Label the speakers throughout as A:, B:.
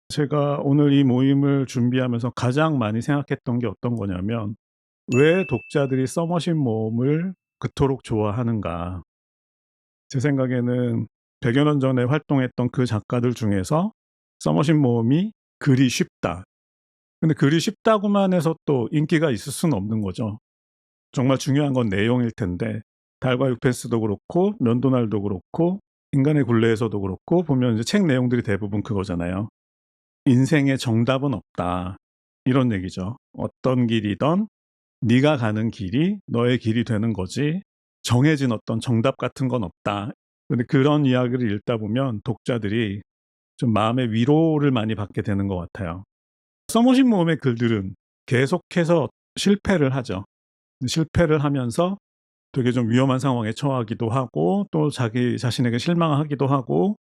A: 제가 오늘 이 모임을 준비하면서 가장 많이 생각했던 게 어떤 거냐면 '왜 독자들이 써머신 모험을 그토록 좋아하는가.' 제 생각에는 100여 년 전에 활동했던 그 작가들 중에서 써머신 모험이 글이 쉽다. 근데 글이 쉽다고만 해서 또 인기가 있을 수는 없는 거죠. 정말 중요한 건 내용일 텐데 달과 육펜스도 그렇고 면도날도 그렇고 인간의 굴레에서도 그렇고 보면 이제 책 내용들이 대부분 그거잖아요. "인생에 정답은 없다." 이런 얘기죠. 어떤 길이든 네가 가는 길이 너의 길이 되는 거지 정해진 어떤 정답 같은 건 없다. 근데 그런 이야기를 읽다 보면 독자들이 좀 마음의 위로를 많이 받게 되는 것 같아요. 써머신 모험의 글들은 계속해서 실패를 하죠. 실패를 하면서 되게 좀 위험한 상황에 처하기도 하고 또 자기 자신에게 실망하기도 하고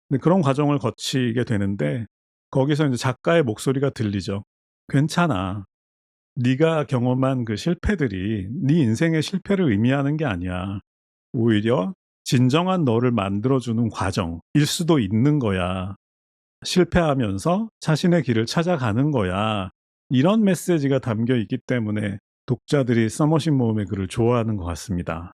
A: 근데 그런 과정을 거치게 되는데 거기서 인제 작가의 목소리가 들리죠. "괜찮아. 네가 경험한 그 실패들이 네 인생의 실패를 의미하는 게 아니야. 오히려 진정한 너를 만들어 주는 과정일 수도 있는 거야. 실패하면서 자신의 길을 찾아가는 거야." 이런 메시지가 담겨 있기 때문에 독자들이 써머신 모험의 글을 좋아하는 것 같습니다.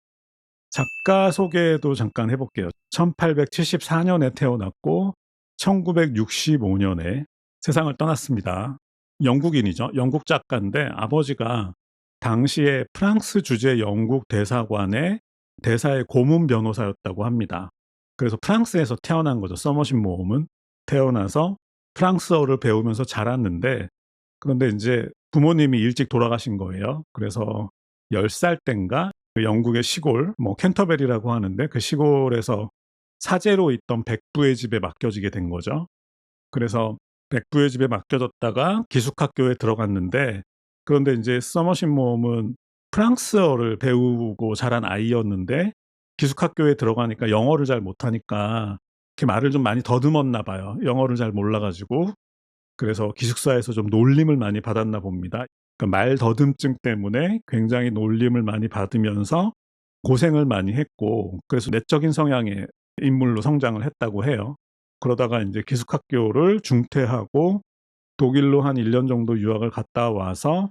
A: 작가 소개도 잠깐 해 볼게요. 1874 년에 태어났고 1965 년에 세상을 떠났습니다. 영국인이죠. 영국 작가인데 아버지가 당시에 프랑스 주재 영국 대사관의 대사의 고문 변호사였다고 합니다. 그래서 프랑스에서 태어난 거죠, 서머신 모험은. 태어나서 프랑스어를 배우면서 자랐는데 그런데 인제 부모님이 일찍 돌아가신 거예요. 그래서 10살 땐가 그 영국의 시골 캔터베리라고 하는데 그 시골에서 사제로 있던 백부의 집에 맡겨지게 된 거죠. 그래서 백부의 집에 맡겨졌다가 기숙학교에 들어갔는데 그런데 인제 서머신 모험은 프랑스어를 배우고 자란 아이였는데 기숙학교에 들어가니까 영어를 잘 못하니까 이렇게 말을 좀 많이 더듬었나 봐요. 영어를 잘 몰라 가지고. 그래서 기숙사에서 좀 놀림을 많이 받았나 봅니다. 그러니까 말 더듬증 때문에 굉장히 놀림을 많이 받으면서 고생을 많이 했고 그래서 내적인 성향의 인물로 성장을 했다고 해요. 그러다가 인제 기숙학교를 중퇴하고 독일로 한 1년 정도 유학을 갔다 와서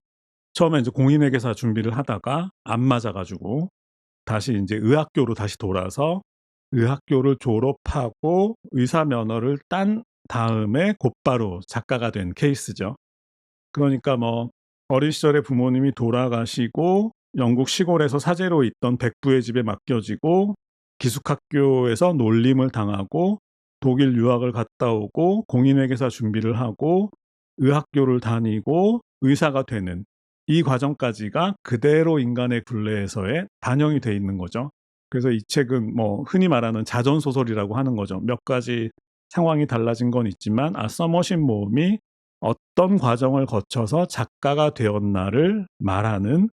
A: 처음에 인제 공인회계사 준비를 하다가 안 맞아 가지고 다시 인제 의학교로 다시 돌아서 의학교를 졸업하고 의사 면허를 딴 다음에 곧바로 작가가 된 케이스죠. 그러니까 어린 시절에 부모님이 돌아가시고 영국 시골에서 사제로 있던 백부의 집에 맡겨지고 기숙학교에서 놀림을 당하고 독일 유학을 갔다 오고 공인회계사 준비를 하고 의학교를 다니고 의사가 되는 이 과정까지가 그대로 인간의 굴레에서의 반영이 돼 있는 거죠. 그래서 이 책은 흔히 말하는 자전 소설이라고 하는 거죠. 몇 가지 상황이 달라진 건 있지만 서머신 모험이 어떤 과정을 거쳐서 작가가 되었나를 말하는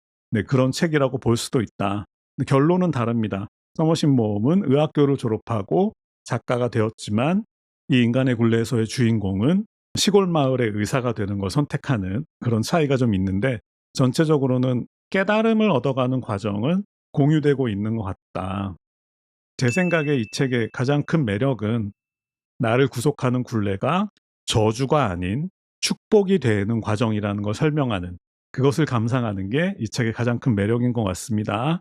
A: 그런 책이라고 볼 수도 있다. 근데 결론은 다릅니다. 서머신 모험은 의학교를 졸업하고 작가가 되었지만 이 인간의 굴레에서의 주인공은 시골 마을의 의사가 되는 걸 선택하는 그런 차이가 좀 있는데 전체적으로는 깨달음을 얻어가는 과정은 공유되고 있는 것 같다. 제 생각에 이 책의 가장 큰 매력은 나를 구속하는 굴레가 저주가 아닌 축복이 되는 과정이라는 걸 설명하는 그것을 감상하는 게 이 책의 가장 큰 매력인 것 같습니다.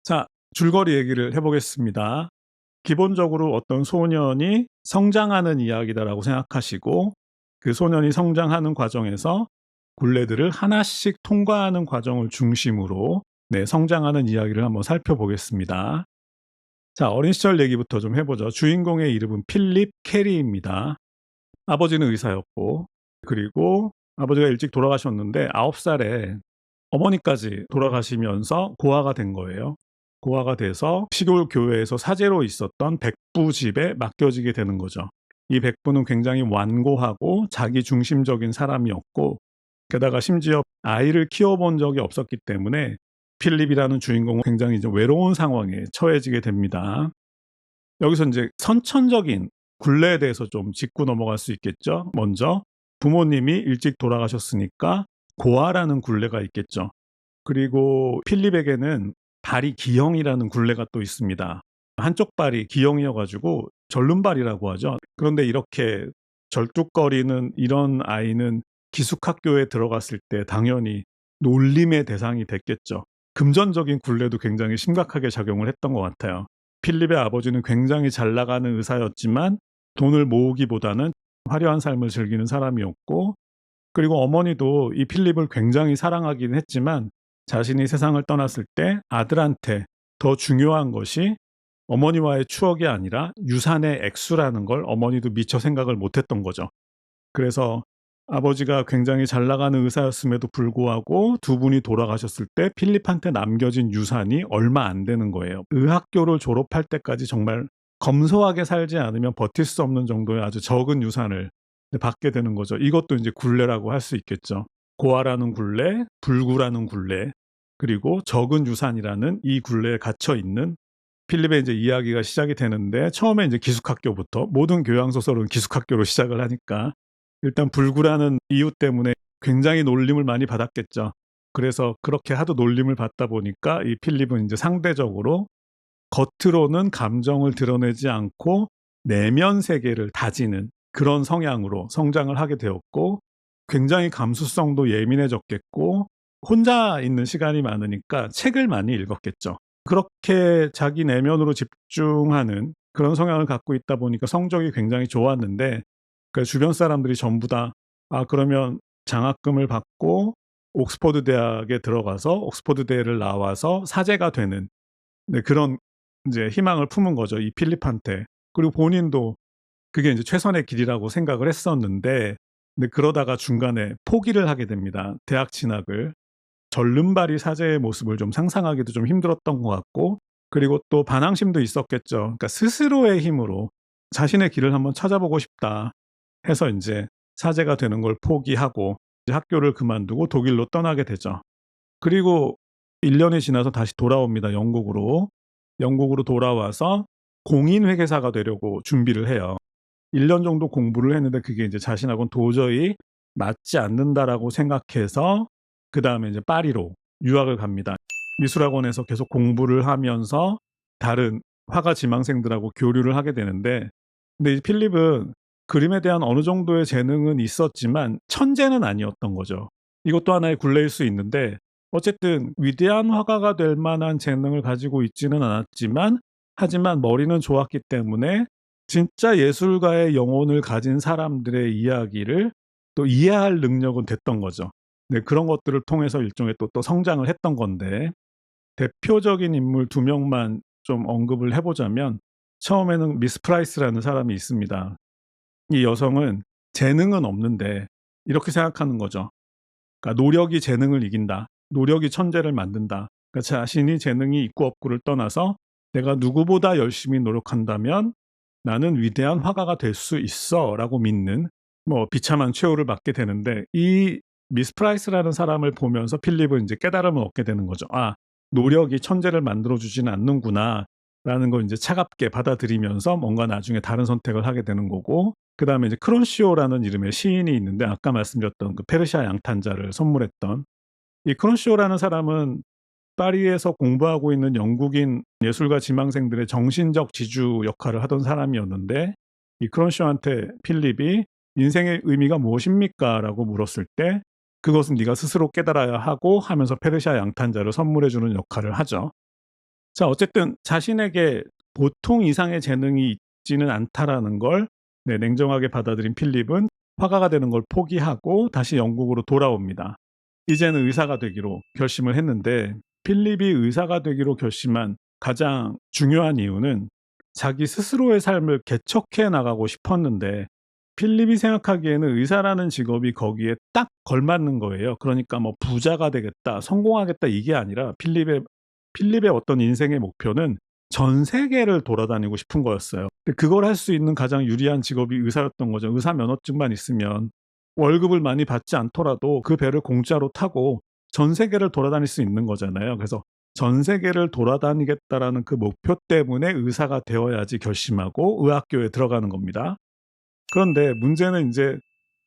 A: 자, 줄거리 얘기를 해 보겠습니다. 기본적으로 어떤 소년이 성장하는 이야기다라고 생각하시고 그 소년이 성장하는 과정에서 굴레들을 하나씩 통과하는 과정을 중심으로 성장하는 이야기를 한번 살펴보겠습니다. 자, 어린 시절 얘기부터 좀 해 보죠. 주인공의 이름은 필립 캐리입니다. 아버지는 의사였고 그리고 아버지가 일찍 돌아가셨는데 9 살에 어머니까지 돌아가시면서 고아가 된 거예요. 고아가 돼서 시골 교회에서 사제로 있었던 백부 집에 맡겨지게 되는 거죠. 이 백부는 굉장히 완고하고 자기 중심적인 사람이었고 게다가 심지어 아이를 키워본 적이 없었기 때문에 필립이라는 주인공은 굉장히 이제 외로운 상황에 처해지게 됩니다. 여기서 인제 선천적인 굴레에 대해서 좀 짚고 넘어갈 수 있겠죠. 먼저 부모님이 일찍 돌아가셨으니까 고아라는 굴레가 있겠죠. 그리고 필립에게는 발이 기형이라는 굴레가 또 있습니다. 한쪽 발이 기형이어 가지고 절름발이라고 하죠. 그런데 이렇게 절뚝거리는 이런 아이는 기숙학교에 들어갔을 때 당연히 놀림의 대상이 됐겠죠. 금전적인 굴레도 굉장히 심각하게 작용을 했던 것 같아요. 필립의 아버지는 굉장히 잘 나가는 의사였지만 돈을 모으기보다는 화려한 삶을 즐기는 사람이었고, 그리고 어머니도 이 필립을 굉장히 사랑하긴 했지만 자신이 세상을 떠났을 때 아들한테 더 중요한 것이 어머니와의 추억이 아니라 유산의 액수라는 걸 어머니도 미처 생각을 못했던 거죠. 그래서 아버지가 굉장히 잘 나가는 의사였음에도 불구하고 두 분이 돌아가셨을 때 필립한테 남겨진 유산이 얼마 안 되는 거예요. 의학교를 졸업할 때까지 정말 검소하게 살지 않으면 버틸 수 없는 정도의 아주 적은 유산을 받게 되는 거죠. 이것도 이제 굴레라고 할 수 있겠죠. 고아라는 굴레, 불구라는 굴레, 그리고 적은 유산이라는 이 굴레에 갇혀 있는 필립의 이제 이야기가 시작이 되는데, 처음에 이제 기숙학교부터, 모든 교양 소설은 기숙학교로 시작을 하니까 일단 불구라는 이유 때문에 굉장히 놀림을 많이 받았겠죠. 그래서 그렇게 하도 놀림을 받다 보니까 이 필립은 이제 상대적으로 겉으로는 감정을 드러내지 않고 내면 세계를 다지는 그런 성향으로 성장을 하게 되었고, 굉장히 감수성도 예민해졌겠고, 혼자 있는 시간이 많으니까 책을 많이 읽었겠죠. 그렇게 자기 내면으로 집중하는 그런 성향을 갖고 있다 보니까 성적이 굉장히 좋았는데, 그 주변 사람들이 전부 다 그러면 장학금을 받고 옥스퍼드 대학에 들어가서 옥스퍼드 대를 나와서 사제가 되는, 네, 그런 이제 희망을 품은 거죠, 이 필립한테. 그리고 본인도 그게 이제 최선의 길이라고 생각을 했었는데, 근데 그러다가 중간에 포기를 하게 됩니다. 대학 진학을. 절름발이 사제의 모습을 좀 상상하기도 좀 힘들었던 것 같고, 그리고 또 반항심도 있었겠죠. 그러니까 스스로의 힘으로 자신의 길을 한번 찾아보고 싶다 해서 이제 사제가 되는 걸 포기하고 이제 학교를 그만두고 독일로 떠나게 되죠. 그리고 1년이 지나서 다시 돌아옵니다, 영국으로. 영국으로 돌아와서 공인회계사가 되려고 준비를 해요. 1년 정도 공부를 했는데 그게 이제 자신하고는 도저히 맞지 않는다라고 생각해서 그다음에 이제 파리로 유학을 갑니다. 미술학원에서 계속 공부를 하면서 다른 화가 지망생들하고 교류를 하게 되는데, 근데 이 필립은 그림에 대한 어느 정도의 재능은 있었지만 천재는 아니었던 거죠. 이것도 하나의 굴레일 수 있는데, 어쨌든 위대한 화가가 될 만한 재능을 가지고 있지는 않았지만, 하지만 머리는 좋았기 때문에 진짜 예술가의 영혼을 가진 사람들의 이야기를 또 이해할 능력은 됐던 거죠. 네, 그런 것들을 통해서 일종의 또 성장을 했던 건데, 대표적인 인물 두 명만 좀 언급을 해보자면, 처음에는 미스 프라이스라는 사람이 있습니다. 이 여성은 재능은 없는데 이렇게 생각하는 거죠. 그러니까 노력이 재능을 이긴다. 노력이 천재를 만든다. 그러니까 자신이 재능이 있고 없고를 떠나서 내가 누구보다 열심히 노력한다면 나는 위대한 화가가 될 수 있어라고 믿는, 뭐 비참한 최후를 맞게 되는데, 이 미스 프라이스라는 사람을 보면서 필립은 이제 깨달음을 얻게 되는 거죠. 노력이 천재를 만들어 주지는 않는구나라는 걸 이제 차갑게 받아들이면서 뭔가 나중에 다른 선택을 하게 되는 거고, 그다음에 이제 크론시오라는 이름의 시인이 있는데, 아까 말씀드렸던 그 페르시아 양탄자를 선물했던 이 크론시오라는 사람은 파리에서 공부하고 있는 영국인 예술가 지망생들의 정신적 지주 역할을 하던 사람이었는데, 이 크론시오한테 필립이 인생의 의미가 무엇입니까? 라고 물었을 때 그것은 네가 스스로 깨달아야 하고 하면서 페르시아 양탄자를 선물해 주는 역할을 하죠. 자, 어쨌든 자신에게 보통 이상의 재능이 있지는 않다라는 걸, 네, 냉정하게 받아들인 필립은 화가가 되는 걸 포기하고 다시 영국으로 돌아옵니다. 이제는 의사가 되기로 결심을 했는데, 필립이 의사가 되기로 결심한 가장 중요한 이유는 자기 스스로의 삶을 개척해 나가고 싶었는데, 필립이 생각하기에는 의사라는 직업이 거기에 딱 걸맞는 거예요. 그러니까 뭐 부자가 되겠다, 성공하겠다, 이게 아니라 필립의 어떤 인생의 목표는 전 세계를 돌아다니고 싶은 거였어요. 근데 그걸 할 수 있는 가장 유리한 직업이 의사였던 거죠. 의사 면허증만 있으면 월급을 많이 받지 않더라도 그 배를 공짜로 타고 전 세계를 돌아다닐 수 있는 거잖아요. 그래서 전 세계를 돌아다니겠다라는 그 목표 때문에 의사가 되어야지 결심하고 의학교에 들어가는 겁니다. 그런데 문제는 이제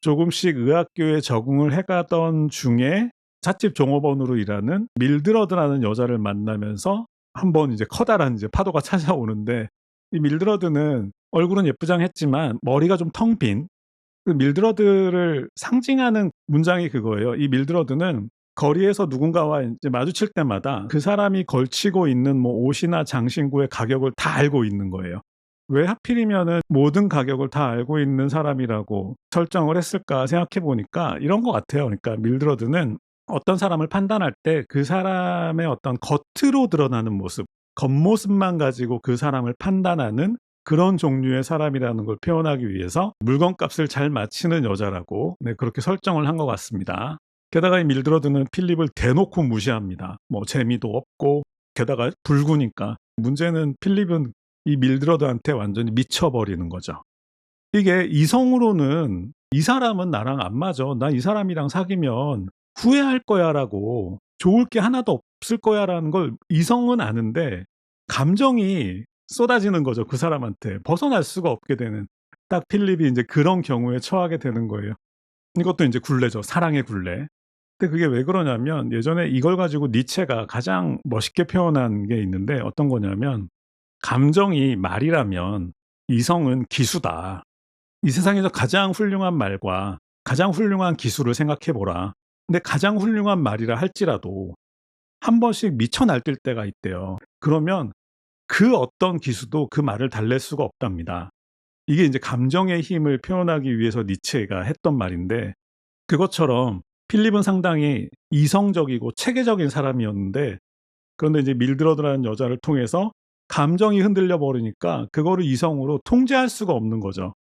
A: 조금씩 의학교에 적응을 해가던 중에 찻집 종업원으로 일하는 밀드러드라는 여자를 만나면서 한번 이제 커다란 이제 파도가 찾아오는데, 이 밀드러드는 얼굴은 예쁘장했지만 머리가 좀 텅 빈, 그 밀드러드를 상징하는 문장이 그거예요. 이 밀드러드는 거리에서 누군가와 이제 마주칠 때마다 그 사람이 걸치고 있는 뭐 옷이나 장신구의 가격을 다 알고 있는 거예요. 왜 하필이면은 모든 가격을 다 알고 있는 사람이라고 설정을 했을까 생각해 보니까 이런 것 같아요. 그러니까 밀드러드는 어떤 사람을 판단할 때 그 사람의 어떤 겉으로 드러나는 모습, 겉모습만 가지고 그 사람을 판단하는 그런 종류의 사람이라는 걸 표현하기 위해서 물건값을 잘 맞히는 여자라고, 네, 그렇게 설정을 한 것 같습니다. 게다가 이 밀드러드는 필립을 대놓고 무시합니다. 뭐 재미도 없고, 게다가 불구니까. 문제는 필립은 이 밀드러드한테 완전히 미쳐버리는 거죠. 이게 이성으로는 '이 사람은 나랑 안 맞아. 나 이 사람이랑 사귀면 후회할 거야.'라고, '좋을 게 하나도 없을 거야.'라는 걸 이성은 아는데 감정이 쏟아지는 거죠, 그 사람한테. 벗어날 수가 없게 되는. 딱 필립이 인제 그런 경우에 처하게 되는 거예요. 이것도 인제 굴레죠. 사랑의 굴레. 근데 그게 왜 그러냐면, 예전에 이걸 가지고 니체가 가장 멋있게 표현한 게 있는데, 어떤 거냐면 "감정이 말이라면 이성은 기수다. 이 세상에서 가장 훌륭한 말과 가장 훌륭한 기술을 생각해 보라. 근데 가장 훌륭한 말이라 할지라도 한 번씩 미쳐 날뛸 때가 있대요. 그러면 그 어떤 기수도 그 말을 달랠 수가 없답니다." 이게 인제 감정의 힘을 표현하기 위해서 니체가 했던 말인데, 그것처럼 필립은 상당히 이성적이고 체계적인 사람이었는데, 그런데 이제 밀드러드라는 여자를 통해서 감정이 흔들려 버리니까 그거를 이성으로 통제할 수가 없는 거죠.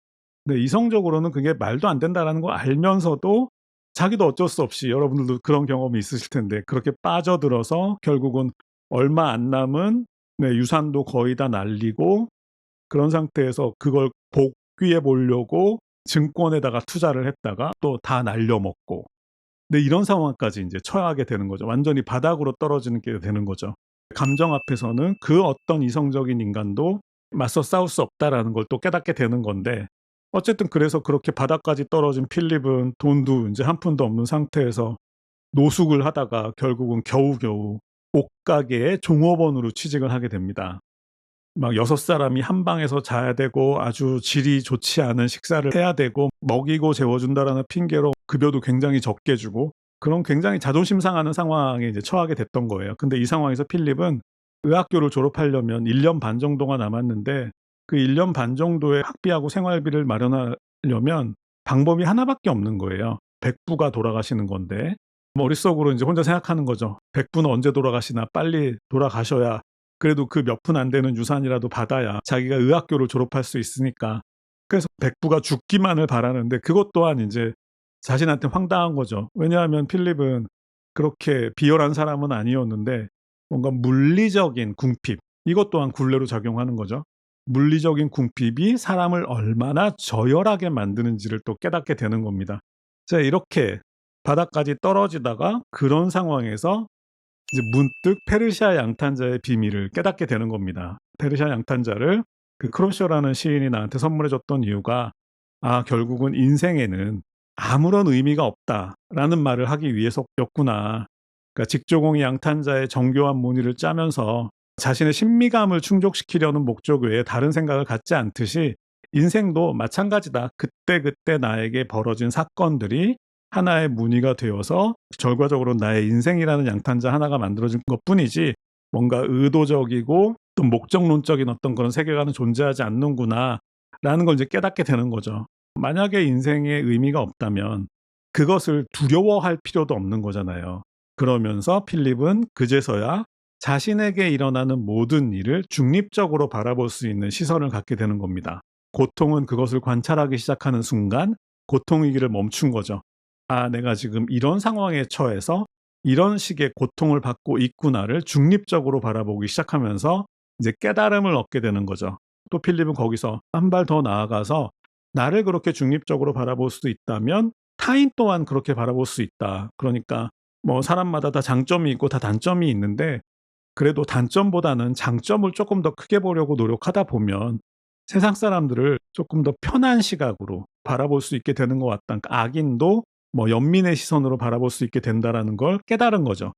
A: 네, 이성적으로는 그게 말도 안 된다라는 걸 알면서도 자기도 어쩔 수 없이, 여러분들도 그런 경험이 있으실 텐데, 그렇게 빠져들어서 결국은 얼마 안 남은, 네, 유산도 거의 다 날리고, 그런 상태에서 그걸 복귀해 보려고 증권에다가 투자를 했다가 또 다 날려먹고, 네, 이런 상황까지 인제 처하게 되는 거죠. 완전히 바닥으로 떨어지는 게 되는 거죠. 감정 앞에서는 그 어떤 이성적인 인간도 맞서 싸울 수 없다라는 걸 또 깨닫게 되는 건데, 어쨌든 그래서 그렇게 바닥까지 떨어진 필립은 돈도 인제 한 푼도 없는 상태에서 노숙을 하다가 결국은 겨우겨우 옷가게의 종업원으로 취직을 하게 됩니다. 막 6 사람이 한 방에서 자야 되고 아주 질이 좋지 않은 식사를 해야 되고, 먹이고 재워 준다라는 핑계로 급여도 굉장히 적게 주고, 그런 굉장히 자존심 상하는 상황에 이제 처하게 됐던 거예요. 근데 이 상황에서 필립은 의학교를 졸업하려면 1년 반 정도가 남았는데, 그 1년 반 정도의 학비하고 생활비를 마련하려면 방법이 하나밖에 없는 거예요. 백부가 돌아가시는 건데, 머릿속으로 인제 혼자 생각하는 거죠. '백부는 언제 돌아가시나. 빨리 돌아가셔야 그래도 그 몇 푼 안 되는 유산이라도 받아야 자기가 의학교를 졸업할 수 있으니까.' 그래서 백부가 죽기만을 바라는데, 그것 또한 인제 자신한테 황당한 거죠. 왜냐하면 필립은 그렇게 비열한 사람은 아니었는데, 뭔가 물리적인 궁핍, 이것 또한 굴레로 작용하는 거죠. 물리적인 궁핍이 사람을 얼마나 저열하게 만드는지를 또 깨닫게 되는 겁니다. 자, 이렇게 바닥까지 떨어지다가 그런 상황에서 이제 문득 페르시아 양탄자의 비밀을 깨닫게 되는 겁니다. 페르시아 양탄자를 그 크로쇼라는 시인이 나한테 선물해 줬던 이유가, '아, 결국은 인생에는 아무런 의미가 없다.'라는 말을 하기 위해서였구나. 그러니까 직조공이 양탄자의 정교한 무늬를 짜면서 자신의 신미감을 충족시키려는 목적 외에 다른 생각을 갖지 않듯이, 인생도 마찬가지다. 그때그때 나에게 벌어진 사건들이 하나의 무늬가 되어서 결과적으로 나의 인생이라는 양탄자 하나가 만들어진 것뿐이지, 뭔가 의도적이고 또 목적론적인 어떤 그런 세계관은 존재하지 않는구나라는 걸 이제 깨닫게 되는 거죠. 만약에 인생에 의미가 없다면 그것을 두려워할 필요도 없는 거잖아요. 그러면서 필립은 그제서야 자신에게 일어나는 모든 일을 중립적으로 바라볼 수 있는 시선을 갖게 되는 겁니다. 고통은 그것을 관찰하기 시작하는 순간 고통이기를 멈춘 거죠. '아, 내가 지금 이런 상황에 처해서 이런 식의 고통을 받고 있구나.'를 중립적으로 바라보기 시작하면서 이제 깨달음을 얻게 되는 거죠. 또 필립은 거기서 한 발 더 나아가서 '나를 그렇게 중립적으로 바라볼 수도 있다면 타인 또한 그렇게 바라볼 수 있다.' 그러니까 뭐 사람마다 다 장점이 있고 다 단점이 있는데, 그래도 단점보다는 장점을 쪼끔 더 크게 보려고 노력하다 보면 세상 사람들을 쪼끔 더 편한 시각으로 바라볼 수 있게 되는 것 같다. 그러니까 악인도 뭐 연민의 시선으로 바라볼 수 있게 된다라는 걸 깨달은 거죠.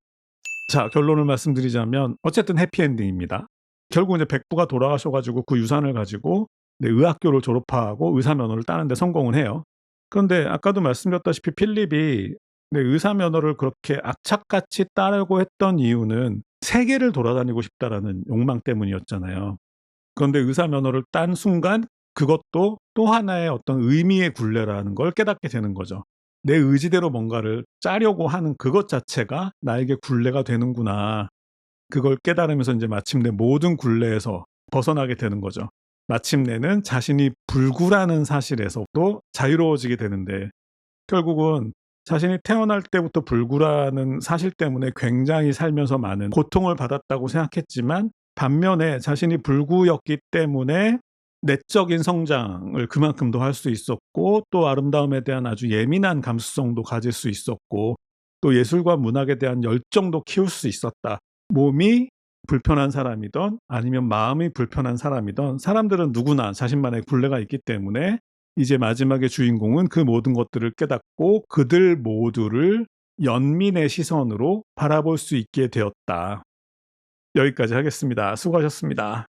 A: 자, 결론을 말씀드리자면 어쨌든 해피엔딩입니다. 결국 이제 백부가 돌아가셔 가지고 그 유산을 가지고 네, 의학교를 졸업하고 의사 면허를 따는 데 성공을 해요. 그런데 아까도 말씀드렸다시피 필립이 네, 의사 면허를 그렇게 악착같이 따려고 했던 이유는 세계를 돌아다니고 싶다라는 욕망 때문이었잖아요. 그런데 의사 면허를 딴 순간 그것도 또 하나의 어떤 의미의 굴레라는 걸 깨닫게 되는 거죠. 내 의지대로 뭔가를 짜려고 하는 그것 자체가 나에게 굴레가 되는구나. 그걸 깨달으면서 이제 마침내 모든 굴레에서 벗어나게 되는 거죠. 마침내는 자신이 불구라는 사실에서도 자유로워지게 되는데 결국은 자신이 태어날 때부터 불구라는 사실 때문에 굉장히 살면서 많은 고통을 받았다고 생각했지만 반면에 자신이 불구였기 때문에 내적인 성장을 그만큼 더 할 수 있었고 또 아름다움에 대한 아주 예민한 감수성도 가질 수 있었고 또 예술과 문학에 대한 열정도 키울 수 있었다. 몸이 불편한 사람이든 아니면 마음이 불편한 사람이든 사람들은 누구나 자신만의 굴레가 있기 때문에 이제 마지막에 주인공은 그 모든 것들을 깨닫고 그들 모두를 연민의 시선으로 바라볼 수 있게 되었다. 여기까지 하겠습니다. 수고하셨습니다.